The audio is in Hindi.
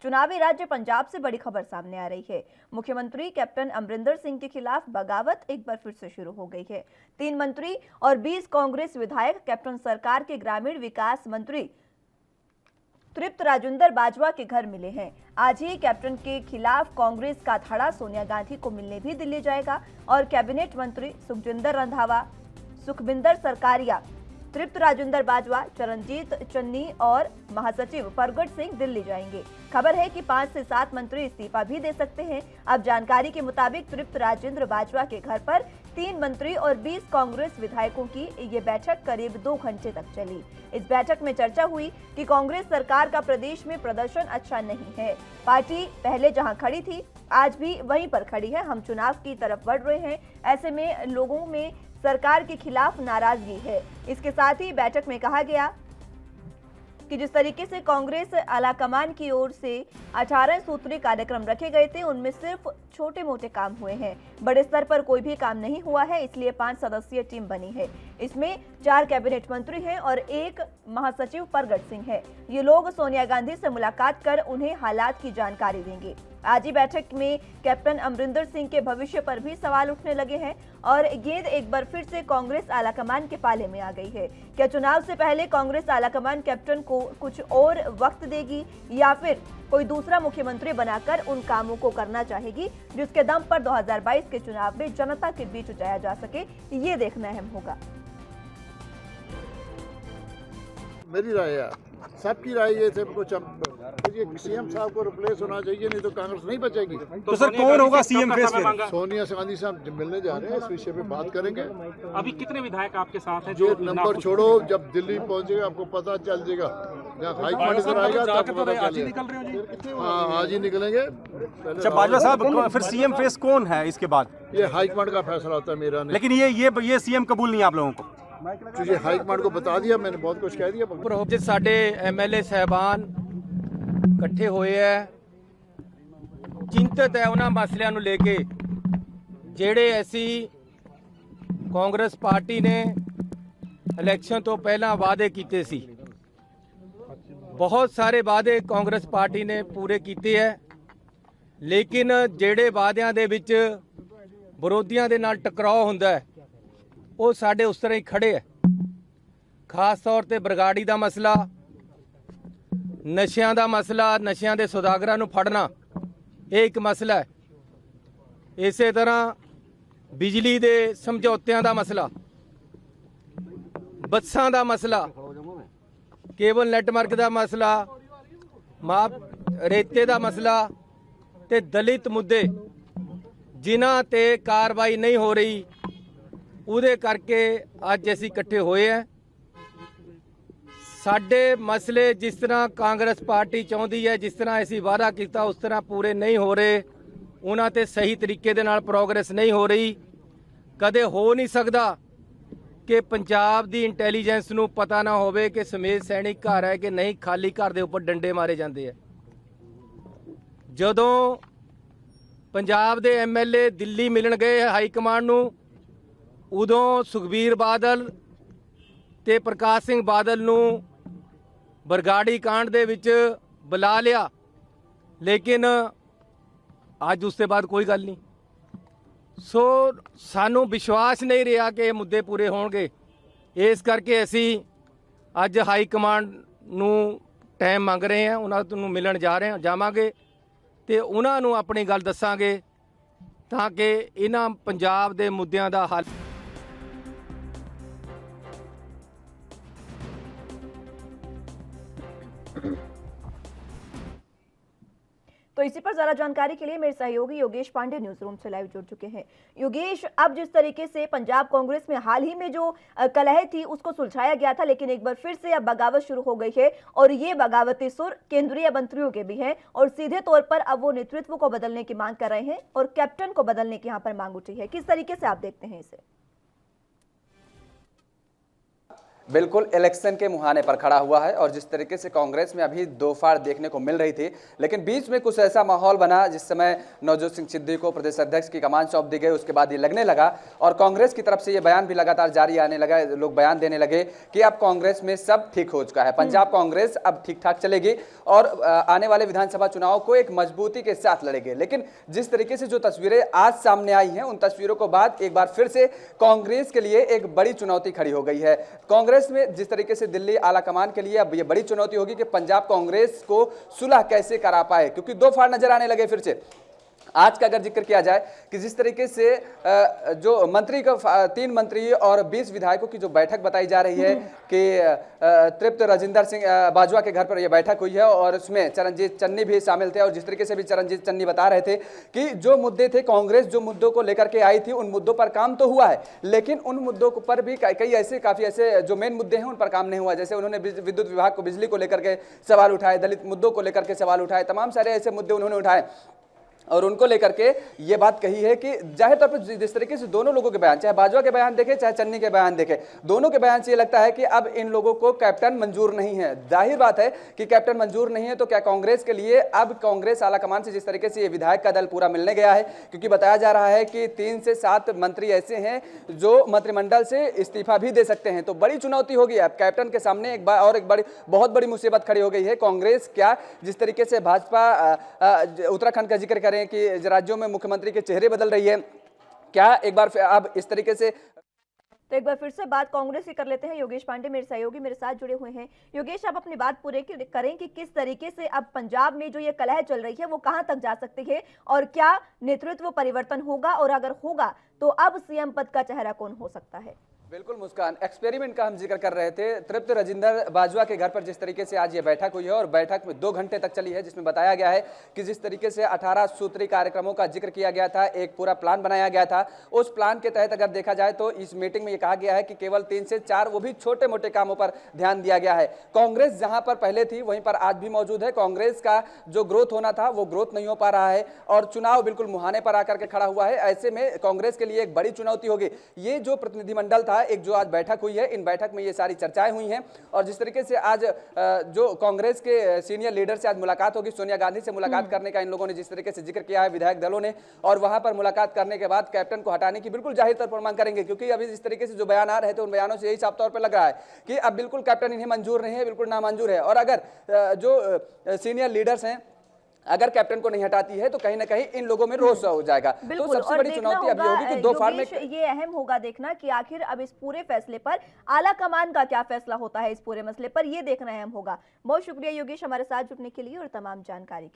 चुनावी राज्य पंजाब से बड़ी खबर सामने आ रही है। मुख्यमंत्री कैप्टन अमरिंदर सिंह के खिलाफ बगावत एक बार फिर से शुरू हो गई है। 3 मंत्री और 20 कांग्रेस विधायक कैप्टन सरकार के ग्रामीण विकास मंत्री तृप्त राजेंद्र बाजवा के घर मिले हैं। आज ही कैप्टन के खिलाफ कांग्रेस का धड़ा सोनिया गांधी को मिलने भी दिल्ली जाएगा और कैबिनेट मंत्री सुखजिंदर रंधावा, सुखबिंदर सरकारिया, तृप्त राजेंद्र बाजवा, चरणजीत चन्नी और महासचिव परगट सिंह दिल्ली जाएंगे। खबर है कि 5 से 7 मंत्री इस्तीफा भी दे सकते हैं। अब जानकारी के मुताबिक तृप्त राजेंद्र बाजवा के घर पर 3 मंत्री और 20 कांग्रेस विधायकों की ये बैठक करीब 2 घंटे तक चली। इस बैठक में चर्चा हुई कि कांग्रेस सरकार का प्रदेश में प्रदर्शन अच्छा नहीं है। पार्टी पहले जहां खड़ी थी आज भी वहीं पर खड़ी है। हम चुनाव की तरफ बढ़ रहे हैं। ऐसे में लोगों में सरकार के खिलाफ नाराजगी है। इसके साथ ही बैठक में कहा गया कि जिस तरीके से कांग्रेस आलाकमान की ओर से 18 सूत्री कार्यक्रम रखे गए थे, उनमें सिर्फ छोटे मोटे काम हुए हैं, बड़े स्तर पर कोई भी काम नहीं हुआ है। इसलिए 5 सदस्यीय टीम बनी है। इसमें 4 कैबिनेट मंत्री हैं और 1 महासचिव परगट सिंह है। ये लोग सोनिया गांधी से मुलाकात कर उन्हें हालात की जानकारी देंगे। आज ही बैठक में कैप्टन अमरिंदर सिंह के भविष्य पर भी सवाल उठने लगे हैं और गेंद एक बार फिर से कांग्रेस आलाकमान के पाले में आ गई है। क्या चुनाव से पहले कांग्रेस आलाकमान कैप्टन को कुछ और वक्त देगी या फिर कोई दूसरा मुख्यमंत्री बनाकर उन कामों को करना चाहेगी जिसके दम पर 2022 के चुनाव में जनता के बीच जाया जा सके? ये देखना अहम होगा। मेरी राय है, सबकी राय ये थे कुछ सीएम साहब को रिप्लेस होना चाहिए, नहीं तो कांग्रेस नहीं बचेगी। तो सर कौन होगा सीएम फेस पे? सोनिया गांधी साहब मिलने जा रहे हैं, इस विषय पे बात करेंगे। अभी कितने विधायक आपके साथ हैं? जो नंबर छोड़ो, जब दिल्ली पहुंचेगा आपको पता चल जाएगा। जब हाईकमांड इधर आएगा तब आज ही निकल रहे हो जी? हाँ, आज ही निकलेंगे। अच्छा बाजवा साहब, फिर सीएम फेस कौन है इसके बाद? ये हाईकमांड का फैसला होता है, मेरा नहीं। लेकिन ये सीएम कबूल नहीं आप लोगों को? तुझे हाईकमांड को बता दिया मैंने, बहुत कुछ कह दिया। जिस साडे एमएलए साहबान इकट्ठे होए है, चिंतित है उन्हां मसलिਆਂ ਨੂੰ ਲੈ ਕੇ ਜਿਹੜੇ ਅਸੀਂ ਕਾਂਗਰਸ ਪਾਰਟੀ ਨੇ ਇਲੈਕਸ਼ਨ ਤੋਂ ਪਹਿਲਾਂ ਵਾਅਦੇ ਕੀਤੇ ਸੀ। ਬਹੁਤ ਸਾਰੇ ਵਾਅਦੇ ਕਾਂਗਰਸ ਪਾਰਟੀ ਨੇ ਪੂਰੇ ਕੀਤੇ ਹੈ, ਲੇਕਿਨ ਜਿਹੜੇ ਵਾਅਦਿਆਂ ਦੇ ਵਿੱਚ ਵਿਰੋਧੀਆਂ ਦੇ ਨਾਲ ਟਕਰਾਅ ਹੁੰਦਾ ਹੈ ਉਹ ਸਾਡੇ ਉਸ ਤਰ੍ਹਾਂ ਹੀ ਖੜੇ ਹੈ। ਖਾਸ ਤੌਰ ਤੇ ਬਰਗਾੜੀ ਦਾ ਮਸਲਾ, ਨਸ਼ਿਆਂ ਦਾ ਮਸਲਾ, ਨਸ਼ਿਆਂ ਦੇ ਸੌਦਾਗਰਾਂ ਨੂੰ ਫੜਨਾ ਇਹ ਇੱਕ ਮਸਲਾ ਹੈ। ਇਸੇ ਤਰ੍ਹਾਂ ਬਿਜਲੀ ਦੇ ਸਮਝੌਤਿਆਂ ਦਾ ਮਸਲਾ, ਬੱਸਾਂ ਦਾ ਮਸਲਾ, ਕੇਬਲ ਨੈਟਵਰਕ ਦਾ ਮਸਲਾ, ਰੇਤੇ ਦਾ ਮਸਲਾ ਤੇ ਦਲਿਤ ਮੁੱਦੇ ਜਿਨ੍ਹਾਂ ਤੇ ਕਾਰਵਾਈ ਨਹੀਂ ਹੋ ਰਹੀ, ਉਹਦੇ ਕਰਕੇ ਅੱਜ ਅਸੀਂ ਇਕੱਠੇ ਹੋਏ ਹਾਂ। ਸਾਡੇ ਮਸਲੇ ਜਿਸ ਤਰ੍ਹਾਂ ਕਾਂਗਰਸ ਪਾਰਟੀ ਚਾਹੁੰਦੀ ਹੈ, ਜਿਸ ਤਰ੍ਹਾਂ ਅਸੀਂ ਵਾਅਦਾ ਕੀਤਾ ਉਸ ਤਰ੍ਹਾਂ ਪੂਰੇ ਨਹੀਂ ਹੋ ਰਹੇ, ਉਹਨਾਂ ਤੇ ਸਹੀ ਤਰੀਕੇ ਦੇ ਨਾਲ ਪ੍ਰੋਗਰੈਸ ਨਹੀਂ ਹੋ ਰਹੀ। ਕਦੇ ਹੋ ਨਹੀਂ ਸਕਦਾ ਕਿ ਪੰਜਾਬ ਦੀ ਇੰਟੈਲੀਜੈਂਸ ਨੂੰ ਪਤਾ ਨਾ ਹੋਵੇ ਕਿ ਸਮੇਤ ਸੈਨਿਕ ਘਰ ਹੈ ਕਿ ਨਹੀਂ, ਖਾਲੀ ਘਰ ਦੇ ਉੱਪਰ ਡੰਡੇ ਮਾਰੇ ਜਾਂਦੇ ਆ। ਜਦੋਂ ਪੰਜਾਬ ਦੇ ਐਮਐਲਏ ਦਿੱਲੀ ਮਿਲਣ ਗਏ ਹਾਈ ਕਮਾਂਡ ਨੂੰ, ਉਦੋਂ ਸੁਖਬੀਰ ਬਾਦਲ ਤੇ ਪ੍ਰਕਾਸ਼ ਸਿੰਘ ਬਾਦਲ ਨੂੰ ਬਰਗਾੜੀ ਕਾਂਡ ਦੇ ਵਿੱਚ ਬੁਲਾ ਲਿਆ, ਲੇਕਿਨ ਅੱਜ ਉਸ ਤੋਂ ਬਾਅਦ ਕੋਈ ਗੱਲ ਨਹੀਂ। ਸੋ ਸਾਨੂੰ ਵਿਸ਼ਵਾਸ ਨਹੀਂ ਰਿਹਾ ਕਿ ਇਹ ਮੁੱਦੇ ਪੂਰੇ ਹੋਣਗੇ। ਇਸ ਕਰਕੇ ਅਸੀਂ ਅੱਜ ਹਾਈ ਕਮਾਂਡ ਨੂੰ ਟਾਈਮ ਮੰਗ ਰਹੇ ਹਾਂ, ਉਹਨਾਂ ਨੂੰ ਮਿਲਣ ਜਾਵਾਂਗੇ ਤੇ ਉਹਨਾਂ ਨੂੰ ਆਪਣੀ ਗੱਲ ਦੱਸਾਂਗੇ ਤਾਂ ਕਿ ਇਹਨਾਂ ਪੰਜਾਬ ਦੇ ਮੁੱਦਿਆਂ ਦਾ ਹੱਲ। तो इसी पर ज्यादा जानकारी के लिए मेरे सहयोगी योगेश पांडे न्यूज रूम से लाइव जुड़ चुके हैं। योगेश, अब जिस तरीके से पंजाब कांग्रेस में हाल ही में जो कलह थी उसको सुलझाया गया था, लेकिन एक बार फिर से अब बगावत शुरू हो गई है और ये बगावती सुर केंद्रीय मंत्रियों के भी हैं और सीधे तौर पर अब वो नेतृत्व को बदलने की मांग कर रहे हैं और कैप्टन को बदलने की यहाँ पर मांग उठी है। किस तरीके से आप देखते हैं इसे? बिल्कुल इलेक्शन के मुहाने पर खड़ा हुआ है और जिस तरीके से कांग्रेस में अभी दो फाड़ देखने को मिल रही थी, लेकिन बीच में कुछ ऐसा माहौल बना जिस समय नवजोत सिंह सिद्धू को प्रदेश अध्यक्ष की कमान सौंप दी गई। उसके बाद ये लगने लगा और कांग्रेस की तरफ से ये बयान भी लगातार जारी आने लगा, लोग बयान देने लगे कि अब कांग्रेस में सब ठीक हो चुका है, पंजाब कांग्रेस अब ठीक ठाक चलेगी और आने वाले विधानसभा चुनाव को एक मजबूती के साथ लड़ेगी। लेकिन जिस तरीके से जो तस्वीरें आज सामने आई हैं, उन तस्वीरों को बाद एक बार फिर से कांग्रेस के लिए एक बड़ी चुनौती खड़ी हो गई है। कांग्रेस में जिस तरीके से दिल्ली आला कमान के लिए अब ये बड़ी चुनौती होगी कि पंजाब कांग्रेस को सुलह कैसे करा पाए, क्योंकि दो फाड़ नजर आने लगे फिर से। आज का अगर जिक्र किया जाए कि जिस तरीके से जो मंत्री का 3 मंत्री और 20 विधायकों की जो बैठक बताई जा रही है कि तृप्त राजिंदर सिंह बाजवा के घर पर यह बैठक हुई है और उसमें चरणजीत चन्नी भी शामिल थे। और जिस तरीके से भी चरणजीत चन्नी बता रहे थे कि जो मुद्दे थे, कांग्रेस जो मुद्दों को लेकर के आई थी, उन मुद्दों पर काम तो हुआ है, लेकिन उन मुद्दों पर भी काफी ऐसे जो मेन मुद्दे हैं उन पर काम नहीं हुआ। जैसे उन्होंने विद्युत विभाग को, बिजली को लेकर के सवाल उठाए, दलित मुद्दों को लेकर के सवाल उठाए, तमाम सारे ऐसे मुद्दे उन्होंने उठाए और उनको लेकर के ये बात कही है कि जाहिर तौर पर जिस तरीके से दोनों लोगों के बयान, चाहे बाजवा के बयान देखें चाहे चन्नी के बयान देखें, दोनों के बयान से ये लगता है कि अब इन लोगों को कैप्टन मंजूर नहीं है। जाहिर बात है कि कैप्टन मंजूर नहीं है तो क्या कांग्रेस के लिए अब कांग्रेस आलाकमान से जिस तरीके से ये विधायक का दल पूरा मिलने गया है, क्योंकि बताया जा रहा है कि 3 से 7 मंत्री ऐसे हैं जो मंत्रिमंडल से इस्तीफा भी दे सकते हैं, तो बड़ी चुनौती होगी अब कैप्टन के सामने। एक बार और एक बहुत बड़ी मुसीबत खड़ी हो गई है। कांग्रेस क्या जिस तरीके से भाजपा उत्तराखंड का जिक्र करें कि राज्यों में मुख्यमंत्री के चेहरे बदल रही है, क्या एक बार अब इस तरीके से तो एक बार फिर से बात कांग्रेस की कर लेते हैं। योगेश पांडे मेरे सहयोगी मेरे साथ जुड़े हुए हैं। योगेश, आप अपनी बात पूरे करें कि किस तरीके से अब पंजाब में जो ये कलह चल रही है वो कहां तक जा सकती है और क्या नेतृत्व परिवर्तन होगा, और अगर होगा तो अब सीएम पद का चेहरा कौन हो सकता है? बिल्कुल मुस्कान, एक्सपेरिमेंट का हम जिक्र कर रहे थे। तृप्त राजिंदर बाजवा के घर पर जिस तरीके से आज ये बैठक हुई है और बैठक में 2 घंटे तक चली है, जिसमें बताया गया है कि जिस तरीके से 18 सूत्री कार्यक्रमों का जिक्र किया गया था, एक पूरा प्लान बनाया गया था, उस प्लान के तहत अगर देखा जाए तो इस मीटिंग में ये कहा गया है कि केवल 3 से 4 वो भी छोटे मोटे कामों पर ध्यान दिया गया है। कांग्रेस जहां पर पहले थी वहीं पर आज भी मौजूद है। कांग्रेस का जो ग्रोथ होना था वो ग्रोथ नहीं हो पा रहा है और चुनाव बिल्कुल मुहाने पर आकर के खड़ा हुआ है। ऐसे में कांग्रेस के लिए एक बड़ी चुनौती होगी। ये जो प्रतिनिधिमंडल था, एक जो आज बैठक हुई है, इन बैठक में ये सारी चर्चाएं हुई हैं और जिस तरीके से आज जो कांग्रेस के सीनियर लीडर से आज मुलाकात होगी, सोनिया गांधी से मुलाकात करने का इन लोगों ने जिस तरीके से जिक्र किया है विधायक दलों ने, और वहां पर मुलाकात करने के बाद कैप्टन को हटाने की बिल्कुल जाहिर तौर पर मांग करेंगे, क्योंकि अभी जिस तरीके से जो बयान आ रहे थे उन बयानों से यही साफ तौर पर लग रहा है कि अब बिल्कुल कैप्टन इन्हें मंजूर नहीं है, बिल्कुल नामंजूर है। और अगर जो सीनियर लीडर्स हैं अगर कैप्टन को नहीं हटाती है तो कहीं ना कहीं इन लोगों में रोष हो जाएगा। तो सबसे बड़ी चुनौती अभी होगी कि 2 फाड़ में ये अहम होगा देखना कि आखिर अब इस पूरे फैसले पर आला कमान का क्या फैसला होता है, इस पूरे मसले पर ये देखना अहम होगा। बहुत शुक्रिया योगेश हमारे साथ जुड़ने के लिए और तमाम जानकारी के